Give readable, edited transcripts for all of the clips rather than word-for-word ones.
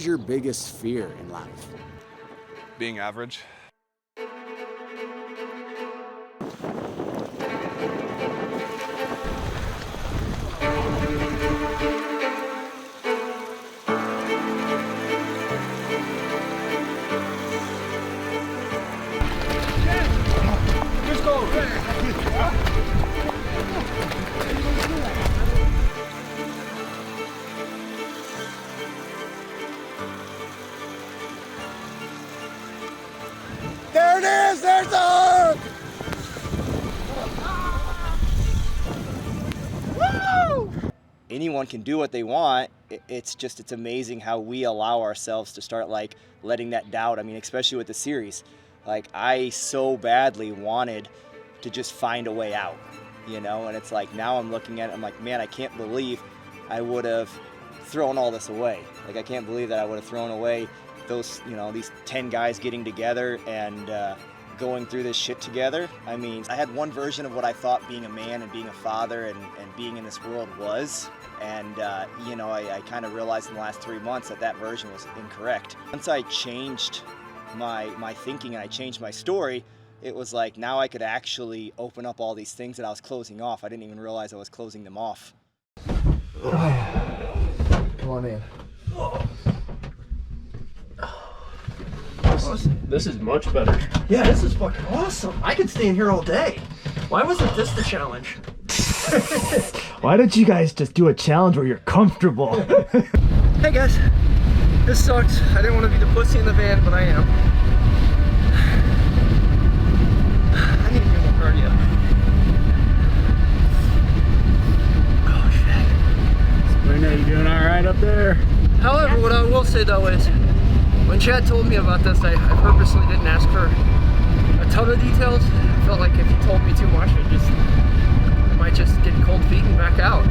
your biggest fear in life? Being average. There it is! There's the hook! Woo! Anyone can do what they want. It's amazing how we allow ourselves to start like letting that doubt. I mean, especially with the series, like I so badly wanted to just find a way out, you know? And it's like, now I'm looking at it, I'm like, man, I can't believe I would have thrown all this away. Like, I can't believe that I would have thrown away those, you know, these 10 guys getting together and going through this shit together. I mean, I had one version of what I thought being a man and being a father and being in this world was. And, you know, I kind of realized in the last 3 months that that version was incorrect. Once I changed my thinking and I changed my story, it was like now I could actually open up all these things that I was closing off. I didn't even realize I was closing them off. Come on in. This is much better. Yeah, this is fucking awesome. I could stay in here all day. Why wasn't this the challenge? Why don't you guys just do a challenge where you're comfortable? Hey guys, this sucks. I didn't want to be the pussy in the van, but I am. I need to do more cardio. Oh shit. Sabrina, you doing all right up there? However, what I will say though is, when Chad told me about this, I purposely didn't ask for a ton of details. I felt like if he told me too much, I might just get cold feet and back out.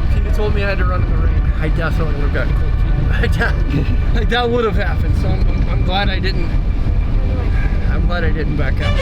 If he'd have told me I had to run in the rain, I definitely would have gotten cold feet. Like that would have happened. So I'm glad I didn't. I'm glad I didn't back out.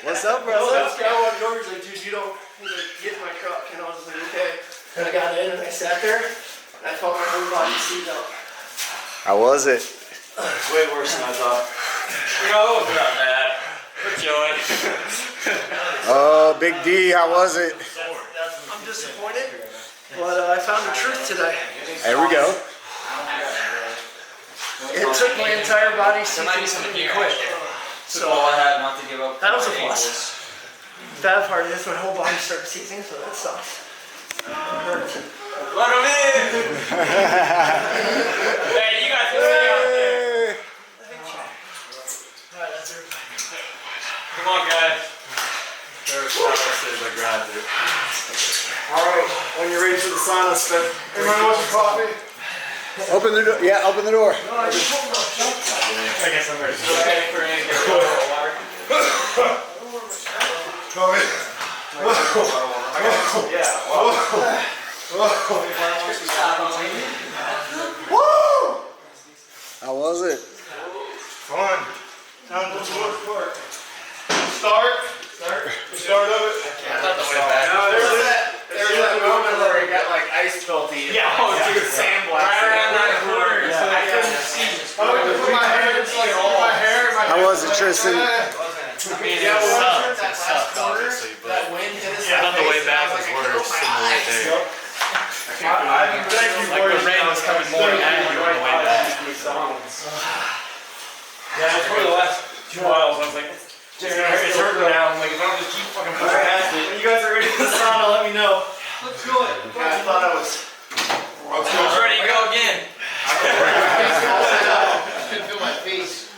What's up, This brother? guy walked over, he's like, dude, you don't, he's like, get in my truck. And I was like, okay. And I got in and I sat there and I felt my whole body seize up. How was it? Way worse than I thought. No, it's not bad. We're chilling. Oh, Big D, how was it? I'm disappointed, but I found the truth today. There we go. It took my entire body seizing to quit. So All I had not to give up. that was a plus. Bad part is my whole body started seizing, so that sucks. It hurt. Let him in! Hey, you guys can stay out there. Alright, that's everybody. Come on, guys. There's says I grabbed it. Alright, when you're ready for the sauna, Steph. Anybody want some coffee? Open the door. Yeah, open the door. I guess I'm ready. Okay, for any water. Coffee. How was it? Fun. Time to work. The start of it. I thought the way back. No, there's that moment where it got like ice felty. Yeah, dude, sandblast. Right around that corner, so I couldn't see. I like to put my hands like all my hair. How was it, Tristan? I mean, it sucked, obviously, but I thought the way back was worse than the way there. Like the rain was coming more at you on the way back. Yeah, for the last 2 miles, I was like, it's hurting now. I'm like, if I don't just keep fucking pushing past it. When you guys are ready for the sauna, let me know. Let's do it. I thought I was. I was ready to go again. I can feel my face.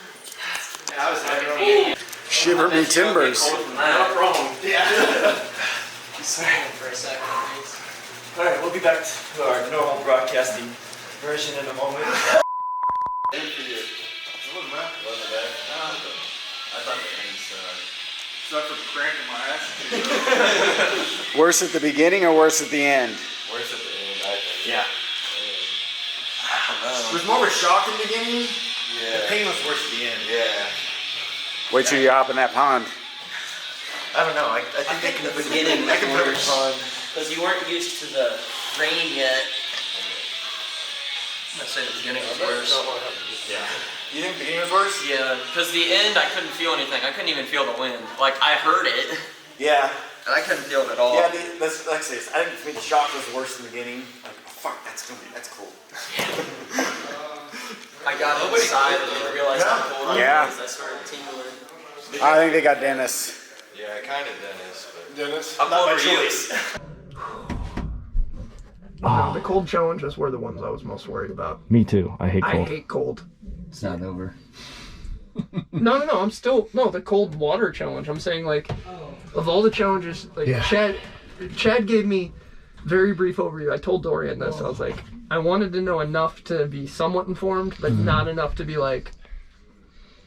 Yeah, I was like an idiot. Shiver me timbers. Not wrong. Yeah. Sorry for a second. Alright, we'll be back to our normal broadcasting version in a moment. Except for the cramp in my ass. Worse at the beginning or worse at the end? Worse at the end, I think. Yeah. It was more of a shock in the beginning. Yeah. Pain was worse at the end. Yeah. Wait till you hop in that pond. I don't know. I think the beginning I can put it on. because you weren't used to the rain yet. I'm gonna say the beginning was worse. Yeah. You think the beginning was worse? Yeah, because the end I couldn't feel anything. I couldn't even feel the wind. Like I heard it, Yeah. and I couldn't feel it at all. Yeah, let's say this. I think the shock was worse in the beginning. Like, oh, fuck, that's cool. I got inside and didn't realize how cold Yeah. I was. I started tingling. I think they got Dennis. Yeah, kind of Dennis, but. Dennis? How cold were you? No, the cold challenges were the ones I was most worried about. Me too. I hate I cold. hate cold. It's not over. No, I'm still the cold water challenge. I'm saying like, of all the challenges, like Chad gave me very brief overview. I told Dorian this. I was like, I wanted to know enough to be somewhat informed, but not enough to be like,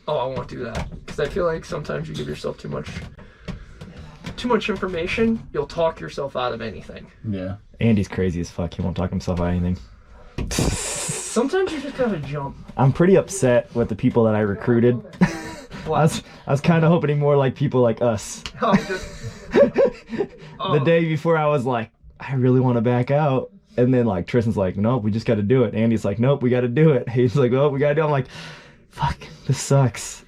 oh, I won't do that. Because I feel like sometimes you give yourself too much information, you'll talk yourself out of anything. Yeah. Andy's crazy as fuck. He won't talk himself out of anything. Sometimes you just gotta jump. I'm pretty upset with the people that I recruited. I was kind of hoping more like people like us. The day before I was like, I really want to back out. And then like Tristan's like, nope, we just got to do it. Andy's like, nope, we got to do it. He's like, oh, we got to do it. I'm like, fuck, this sucks.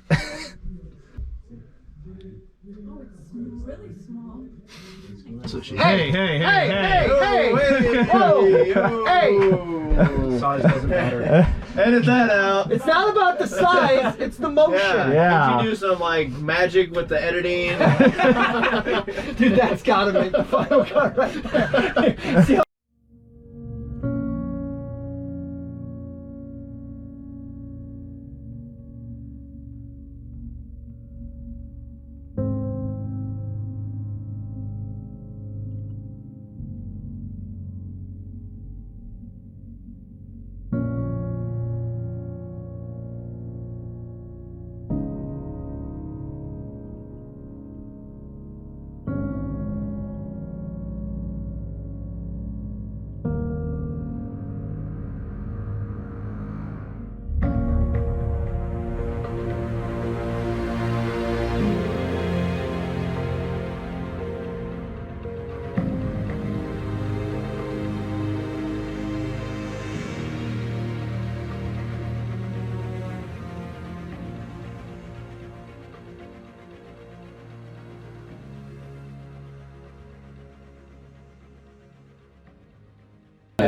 Hey! Size doesn't matter. Edit that out. It's not about the size, it's the motion. Yeah. If you do some like magic with the editing. Dude, that's gotta make the final cut right there. See how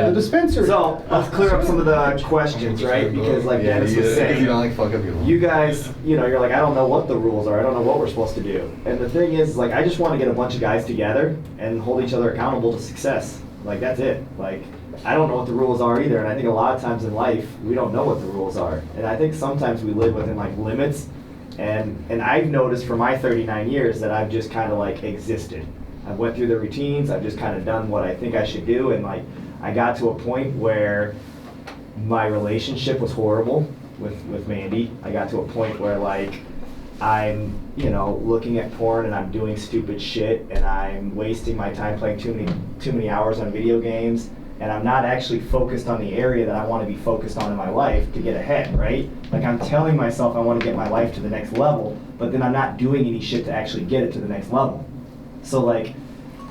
The dispensary. So let's clear up some of the questions, right? Because like Dennis was saying, you guys, you're like, I don't know what the rules are. I don't know what we're supposed to do. And the thing is, like, I just want to get a bunch of guys together and hold each other accountable to success. Like, that's it. Like, I don't know what the rules are either. And I think a lot of times in life, we don't know what the rules are. And I think sometimes we live within like limits. And I've noticed for my 39 years that I've just kind of like existed. I've went through the routines. I've just kind of done what I think I should do. And like, I got to a point where my relationship was horrible with Mandy. I got to a point where like, I'm, looking at porn and I'm doing stupid shit and I'm wasting my time playing too many hours on video games, and I'm not actually focused on the area that I want to be focused on in my life to get ahead, right? Like, I'm telling myself I want to get my life to the next level, but then I'm not doing any shit to actually get it to the next level. So like,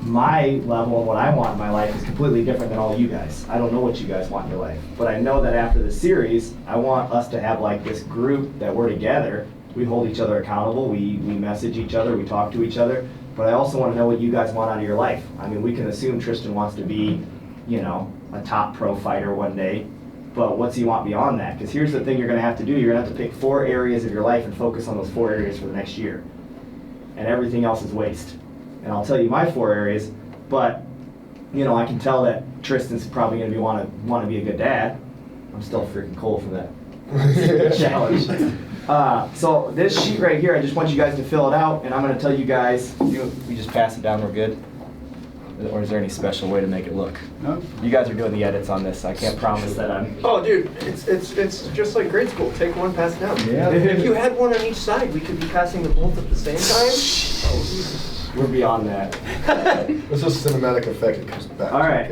my level and what I want in my life is completely different than all you guys. I don't know what you guys want in your life, but I know that after the series, I want us to have like this group that we're together. We hold each other accountable, we message each other, we talk to each other, but I also want to know what you guys want out of your life. I mean, we can assume Tristan wants to be, a top pro fighter one day, but what's he want beyond that? Because here's the thing you're going to have to do. You're going to have to pick 4 areas of your life and focus on those 4 areas for the next year. And everything else is waste. And I'll tell you my 4 areas, but, I can tell that Tristan's probably going to want to be a good dad. I'm still freaking cold from that challenge. So this sheet right here, I just want you guys to fill it out, and I'm going to tell you guys, we just pass it down, we're good? Or is there any special way to make it look? No. You guys are doing the edits on this. I can't promise that I'm... Oh, dude, it's just like grade school. Take one, pass it down. Yeah. If you had one on each side, we could be passing them both at the same time. Oh, Jesus. We're beyond that. It's just cinematic effect. It comes back. All right.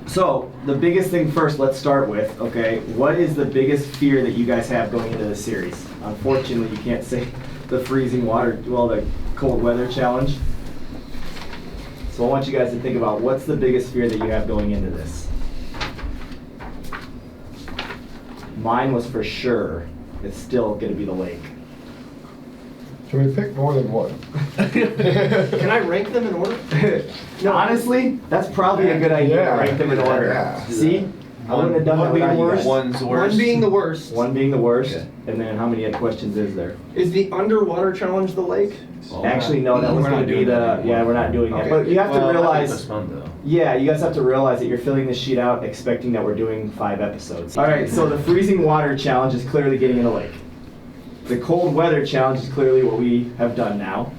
So the biggest thing first, let's start with, okay, what is the biggest fear that you guys have going into this series? Unfortunately, you can't say the freezing water, the cold weather challenge. So I want you guys to think about what's the biggest fear that you have going into this. Mine was for sure, it's still going to be the lake. Should we pick more than one? Can I rank them in order? No, honestly, that's probably a good idea. Yeah. Rank them in order. Yeah. See? I wouldn't have done that without you guys. One's worse. One being the worst. One being the worst, Okay. and then how many questions is there? Is the underwater challenge the lake? Actually, no, that was We're going not to be doing that the, anymore. yeah, we're not doing that. Okay. But you have to That's realize, fun though. yeah, you guys have to realize that you're filling this sheet out expecting that we're doing 5 episodes. All right, so the freezing water challenge is clearly getting in the lake. The cold weather challenge is clearly what we have done now.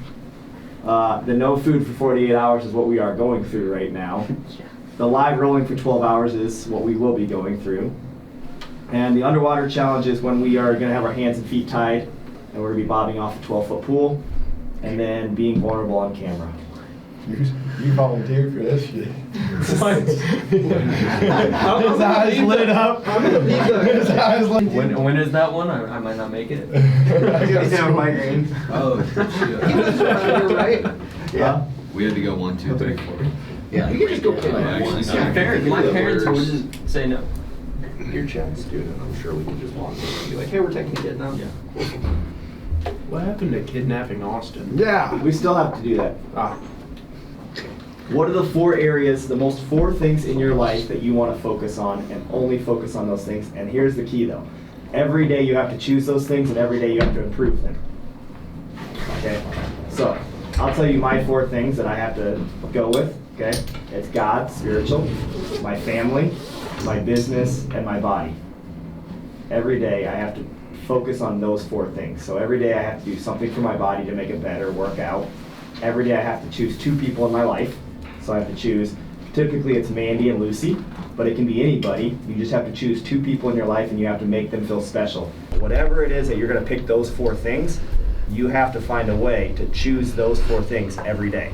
The no food for 48 hours is what we are going through right now. The live rolling for 12 hours is what we will be going through. And the underwater challenge is when we are going to have our hands and feet tied and we're going to be bobbing off a 12-foot pool and then being vulnerable on camera. You volunteered for this shit. His eyes lit up. I'm gonna be His the. eyes lit When is that one? I might not make it. He's having migraine. Oh, He was around here, right? Yeah. We had to go 1, 2, 3, 4. Yeah, You can just go play Yeah, like actually, once. no. My parents would say no. Your chance, student. I'm sure we can just walk in and be like, hey, we're taking a kid now. Yeah. What happened to kidnapping Austin? Yeah. We still have to do that. What are the 4 areas, the most 4 things in your life that you want to focus on and only focus on those things? And here's the key though. Every day you have to choose those things and every day you have to improve them. Okay? So, I'll tell you my 4 things that I have to go with, okay? It's God, spiritual, my family, my business, and my body. Every day I have to focus on those 4 things. So every day I have to do something for my body to make it better, work out. Every day I have to choose 2 people in my life. So I have to choose, typically it's Mandy and Lucy, but it can be anybody. You just have to choose 2 people in your life and you have to make them feel special. Whatever it is that you're gonna pick those 4 things, you have to find a way to choose those 4 things every day.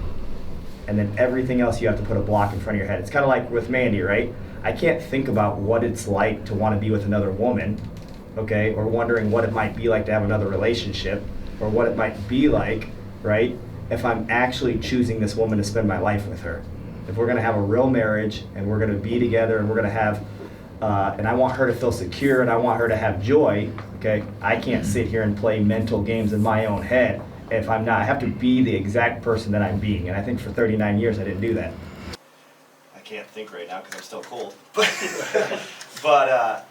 And then everything else you have to put a block in front of your head. It's kind of like with Mandy, right? I can't think about what it's like to want to be with another woman, okay? Or wondering what it might be like to have another relationship, or what it might be like, right? If I'm actually choosing this woman to spend my life with her. If we're gonna have a real marriage, and we're gonna be together, and we're gonna have, and I want her to feel secure, and I want her to have joy, okay? I can't sit here and play mental games in my own head if I'm not. I have to be the exact person that I'm being, and I think for 39 years I didn't do that. I can't think right now because I'm still cold. But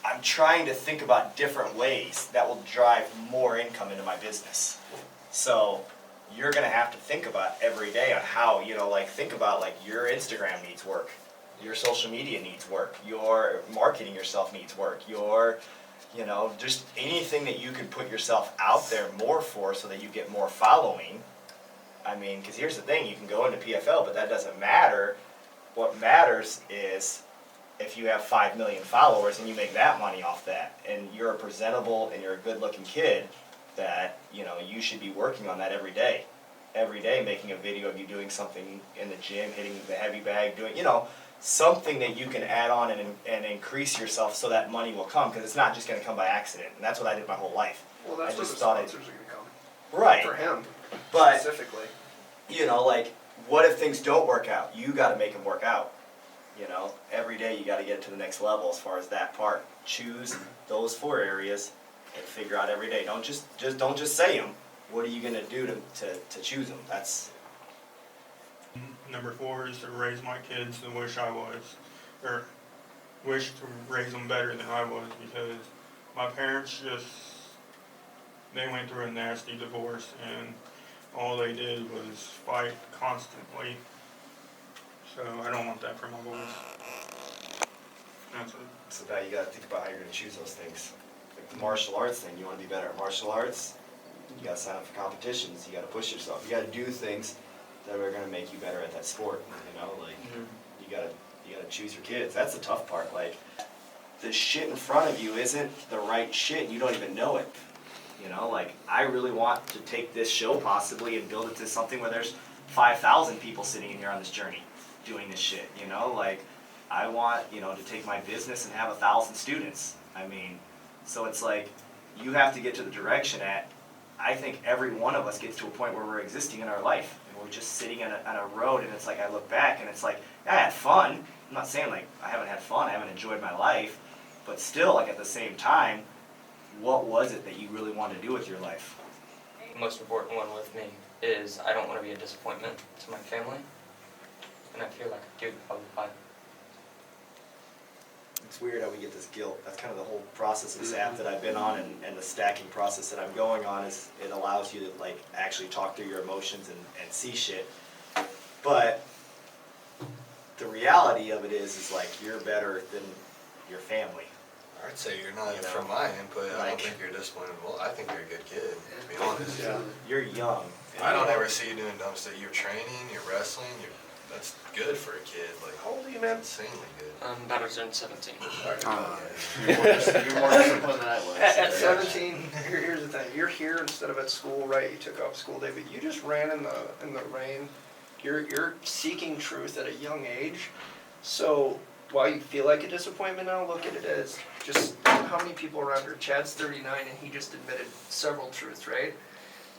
I'm trying to think about different ways that will drive more income into my business. So you're gonna have to think about every day on how, you know, like think about like your Instagram needs work, your social media needs work, your marketing yourself needs work, your, you know, just anything that you can put yourself out there more for so that you get more following. I mean, because here's the thing, you can go into PFL, but that doesn't matter. What matters is if you have 5 million followers and you make that money off that, and you're a presentable and you're a good-looking kid, that, you know, you should be working on that every day. Every day making a video of you doing something in the gym, hitting the heavy bag, doing, you know, something that you can add on and increase yourself so that money will come, because it's not just going to come by accident. And that's what I did my whole life. Well, that's I where just the thought sponsors are going to come. Right. For him, But, specifically. you know, like, what if things don't work out? You got to make them work out. You know, every day you got to get it to the next level as far as that part. Choose those 4 areas and figure out every day. Don't just say them. What are you going to do to choose them? That's Number 4 is to raise my kids the wish I was, or wish to raise them better than I was, because my parents they went through a nasty divorce and all they did was fight constantly. So I don't want that for my boys. That's it. So now you got to think about how you're going to choose those things. Like the martial arts thing, you want to be better at martial arts, you got to sign up for competitions, you got to push yourself, you got to do things that are going to make you better at that sport, you know, like you got to choose your kids. That's the tough part. Like the shit in front of you isn't the right shit, you don't even know it. You know, like I really want to take this show possibly and build it to something where there's 5,000 people sitting in here on this journey doing this shit, you know, like I want, you know, to take my business and have 1,000 students. I mean, so it's like you have to get to the direction at, I think every one of us gets to a point where we're existing in our life and we're just sitting on a road, and it's like I look back and it's like, yeah, I had fun. I'm not saying like I haven't had fun, I haven't enjoyed my life, but still, like at the same time, what was it that you really wanted to do with your life? The most important one with me is I don't want to be a disappointment to my family, and I feel like I do all the time. It's weird how we get this guilt. That's kind of the whole process of this app that I've been on, and the stacking process that I'm going on is it allows you to like actually talk through your emotions and see shit. But the reality of it is like you're better than your family. I'd say you're not, from my input, I don't think you're disappointed. Well, I think you're a good kid, to be honest. Yeah. You're young. I don't ever see you doing dumb stuff. You're training, you're wrestling, that's good for a kid. Like, How old are you, man? Insanely good. I'm about to turn 17. You're more disciplined than I was. At 17, here's the thing. You're here instead of at school, right? You took off school day, but you just ran in the rain. You're seeking truth at a young age. So while you feel like a disappointment now, look at it as just how many people around here. Chad's 39 and he just admitted several truths, right?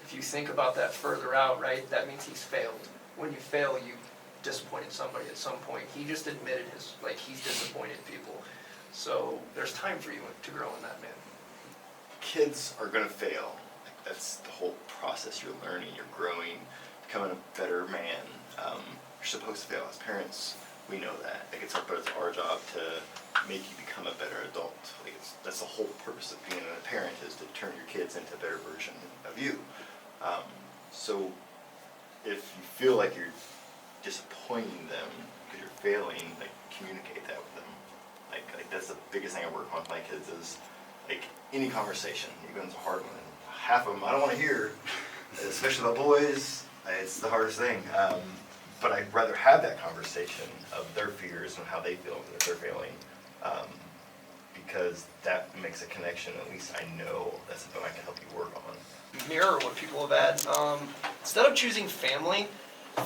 If you think about that further out, right, that means he's failed. When you fail, you disappointed somebody at some point. He just admitted he's disappointed people. So there's time for you to grow in that, man. Kids are gonna fail. That's the whole process. You're learning, you're growing, becoming a better man. You're supposed to fail as parents. We know that. Like it's our job to make you become a better adult. Like that's the whole purpose of being a parent, is to turn your kids into a better version of you. So if you feel like you're disappointing them because you're failing, like communicate that with them. Like that's the biggest thing I work on with my kids is like any conversation. Even it's a hard one. Half of them I don't want to hear, especially the boys. It's the hardest thing. But I'd rather have that conversation of their fears and how they feel that they're failing, because that makes a connection. At least I know that's something I can help you work on. Mirror what people have had. Instead of choosing family to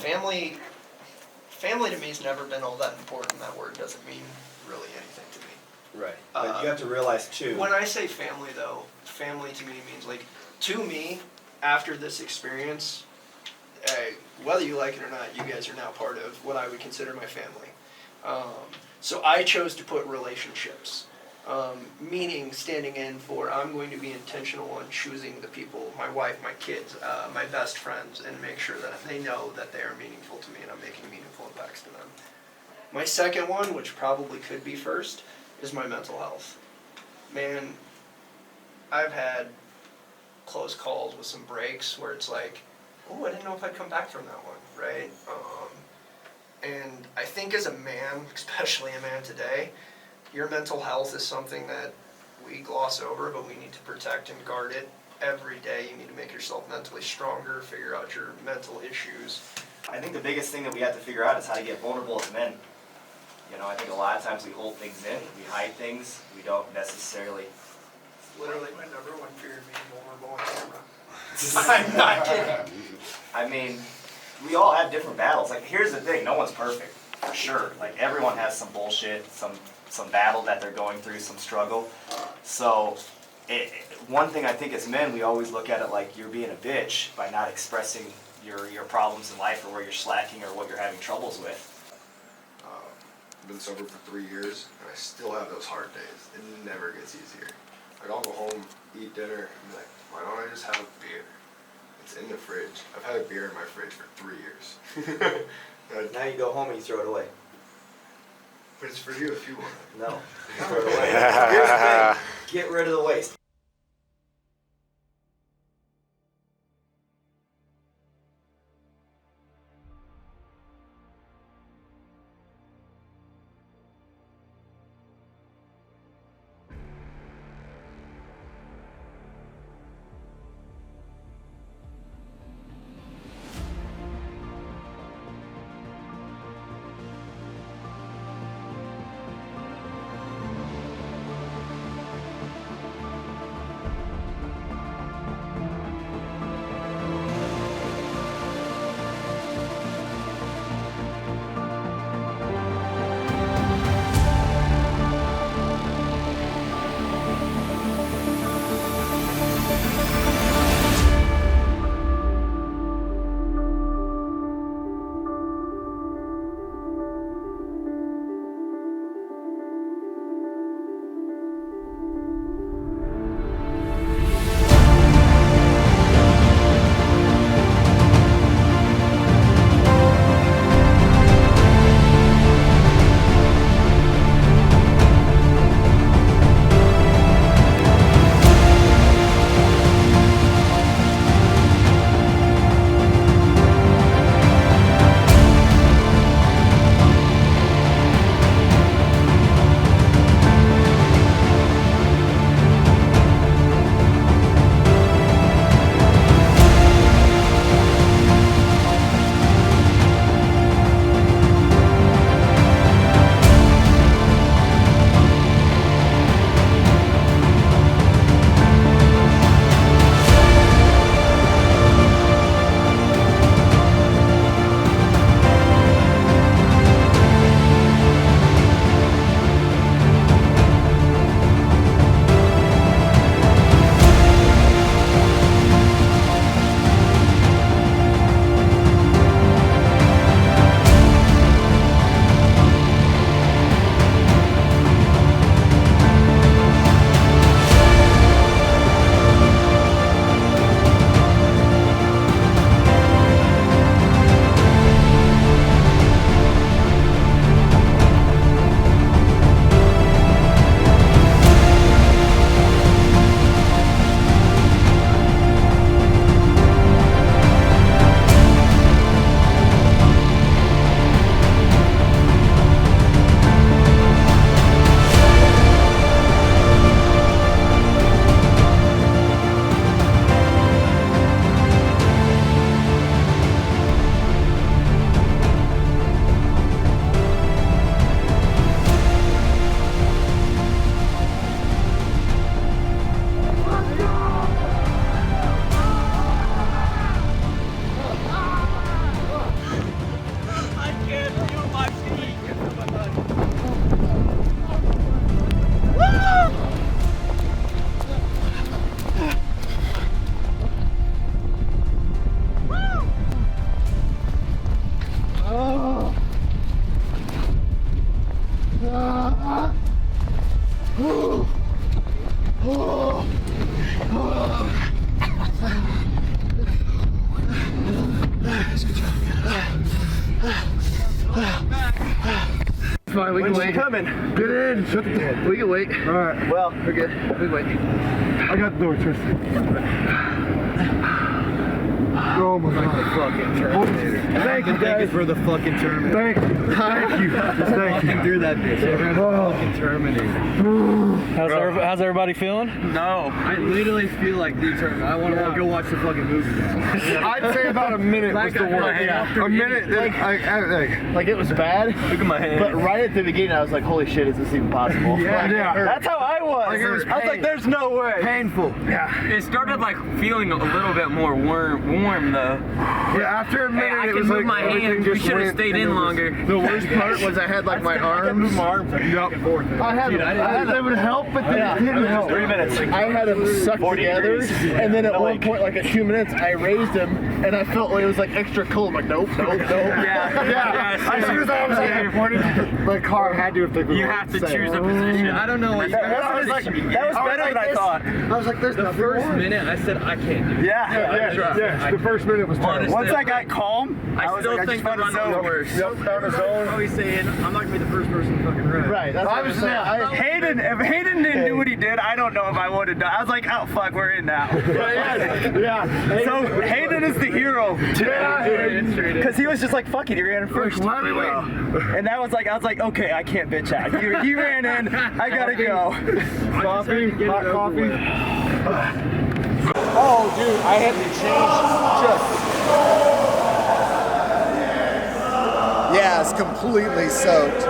me has never been all that important. That word doesn't mean really anything to me. Right. But you have to realize too. When I say family though, family to me means like, to me, after this experience, whether you like it or not, you guys are now part of what I would consider my family. So I chose to put relationships, meaning standing in for, I'm going to be intentional on choosing the people, my wife, my kids, my best friends, and make sure that they know that they are meaningful to me and I'm making meaningful impacts to them. My second one, which probably could be first, is my mental health. Man, I've had close calls with some breaks where it's like, oh, I didn't know if I'd come back from that one, right? And I think as a man, especially a man today, your mental health is something that we gloss over, but we need to protect and guard it every day. You need to make yourself mentally stronger, figure out your mental issues. I think the biggest thing that we have to figure out is how to get vulnerable as men. You know, I think a lot of times we hold things in, we hide things, we don't necessarily. It's literally my number one fear, being vulnerable on camera. I'm not kidding. I mean, we all have different battles. Like, here's the thing, no one's perfect, for sure. Like, everyone has some bullshit, some battle that they're going through, some struggle. So, one thing I think as men, we always look at it like you're being a bitch by not expressing your problems in life or where you're slacking or what you're having troubles with. I've been sober for 3 years, and I still have those hard days. It never gets easier. Like, I'll go home, eat dinner, and be like, why don't I just have a beer? It's in the fridge. I've had a beer in my fridge for 3 years. Now you go home and you throw it away. But it's for you if you want it. No, you throw it away. Here's the thing, get rid of the waste. fine. We can wait. coming? Get in. Shut the door. We can wait. All right. Well, we're good. We can wait. I got the door, Tristan. Oh my God. Fucking Terminator. Thank you, Thank you guys. for the fucking Terminator. Thank you. Thank you. Thank you. Through that bitch. Fucking Terminator. How's everybody feeling? No. I literally feel like the Terminator. I want to go watch the fucking movie now. I'd say about a minute was the worst. A minute. Like it was bad. Look at my hand. But right at the beginning, I was like, "Holy shit, is this even possible?" Yeah. That's how I was. Like, it was I was like, there's no way. Painful. Yeah. It started like feeling a little bit more warm though. Yeah. After a minute, I it can was move like my everything hand. We just should have went, stayed and in it was- longer. The worst part was I had like my arms. Yup. I had They would help, but they didn't help. 3 minutes. I had them sucked 40 together, degrees. and then at one point, like at 2 minutes, I raised them, and I felt like it was like extra cold. I'm like, nope. Yeah. As soon as I was like, pointed to the car, I had to if they You have to choose a position. I don't know what That was better than I thought. I was like, there's the nothing first wrong. minute I said I can't do it. Yeah. The first minute was terrible. Once I got calm, I still think the run was worse. Yep, found a zone. Always saying I'm not gonna be the first person to fucking run. Right. That's what I'm saying. If Hayden didn't do what he did, I don't know if I would have done. I was like, oh fuck, we're in now. Yeah. So Hayden is the hero today, because he was just like, fuck it, he ran in first. Why are we waiting? And I was like, okay, I can't bitch out. He ran in, I gotta go. Coffee, hot coffee. Oh, dude, I had to change. Yeah, it's completely soaked.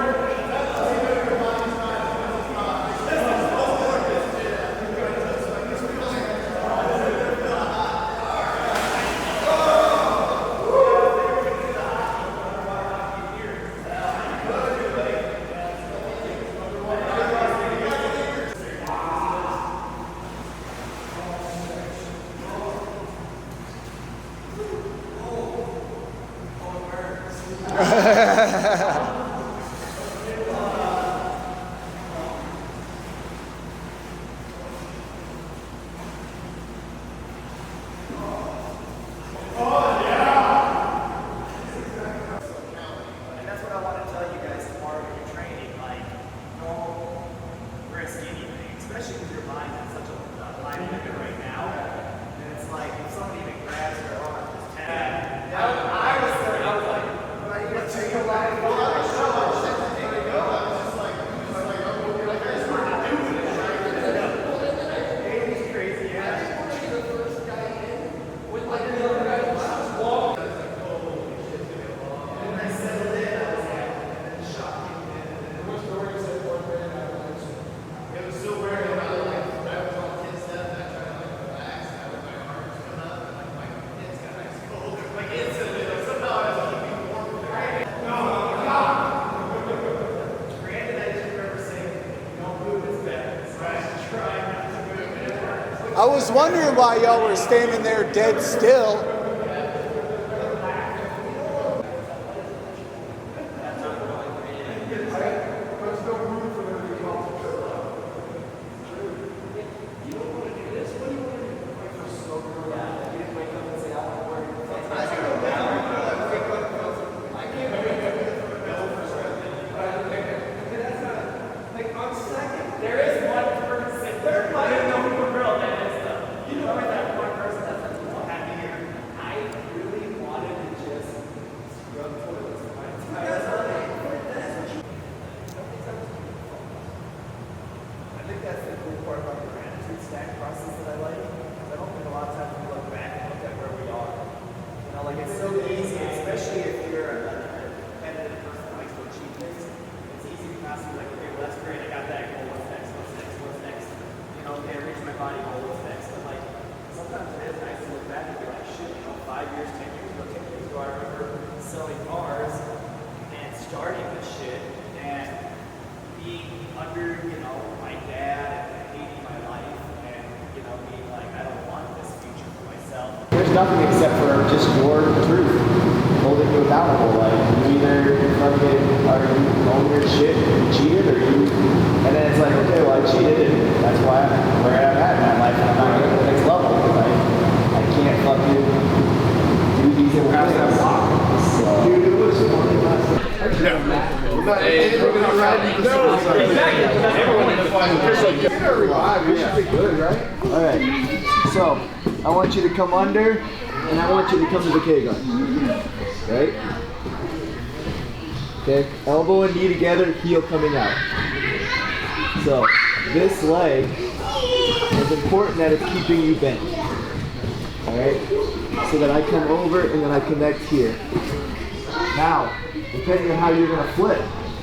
I was wondering why y'all were standing there dead still. There's nothing except for just your truth holding you accountable. Like, you either fucking are you own your shit and cheated, or you, and then it's like, okay, well, I cheated, and that's why I'm where I'm at in my life, and I'm not getting to the next level because I can't fucking do these things. So. Dude, it was funny last night. All right. So I want you to come under, and I want you to come to the K-guard. Right? Okay. Elbow and knee together, heel coming out. So this leg is important that it's keeping you bent. All right. So that I come over and then I connect here. Now, depending on how you're going to flip,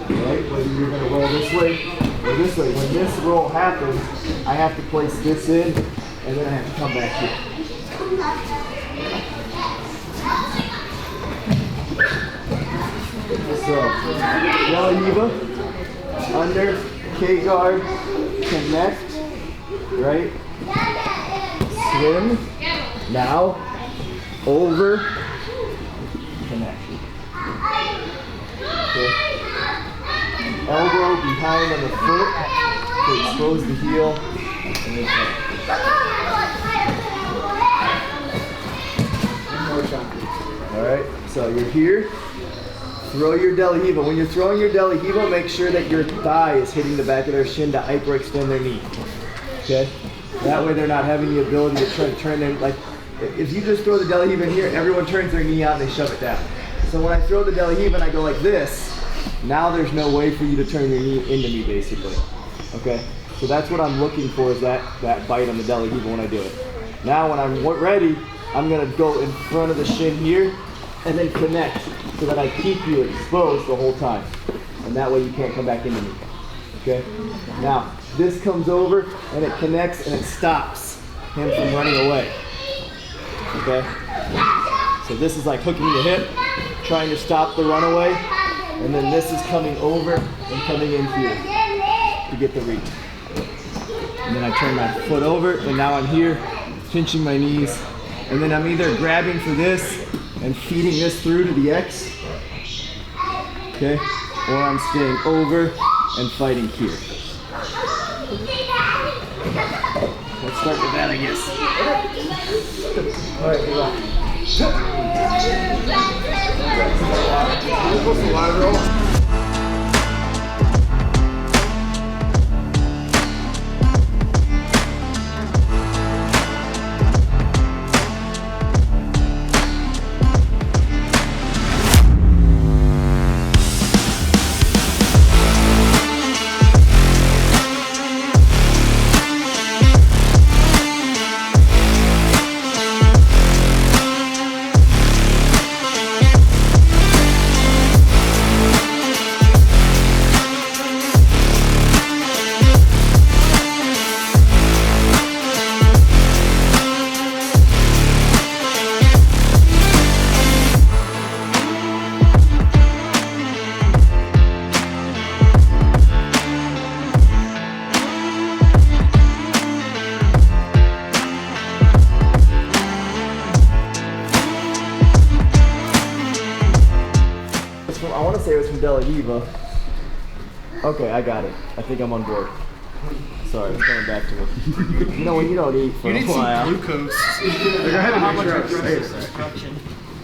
right? Whether you're going to roll this way or this way. When this roll happens, I have to place this in, and then I have to come back here. So, belly heave, under, K-guard, connect, right? Swim, now, over, connect. Okay. Elbow behind on the foot to expose the heel, and then one more time. All right, so you're here. Throw your delahiva. When you're throwing your delahiva, make sure that your thigh is hitting the back of their shin to hyperextend their knee. Okay? That way they're not having the ability to try to turn their, like, if you just throw the delahiva in here, everyone turns their knee out and they shove it down. So when I throw the delahiva and I go like this, now there's no way for you to turn your knee into me, basically. Okay? So that's what I'm looking for, is that bite on the delahiva when I do it. Now when I'm ready, I'm gonna go in front of the shin here and then connect so that I keep you exposed the whole time. And that way you can't come back into me. Okay? Now, this comes over and it connects and it stops him from running away. Okay? So this is like hooking the hip, trying to stop the runaway, and then this is coming over and coming in here to get the reach. And then I turn my foot over, and now I'm here, pinching my knees, and then I'm either grabbing for this and feeding this through to the X, okay, or I'm staying over and fighting here. Let's start with that, I guess. All right, good luck. I want to say it was from Delahiva. Okay, I got it. I think I'm on board. Sorry, it's coming back to me. You know when you don't eat for a while. You need some glucose.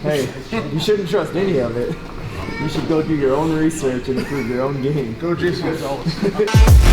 Hey, you shouldn't trust any of it. You should go do your own research and improve your own game. Go Jason Gonzalez.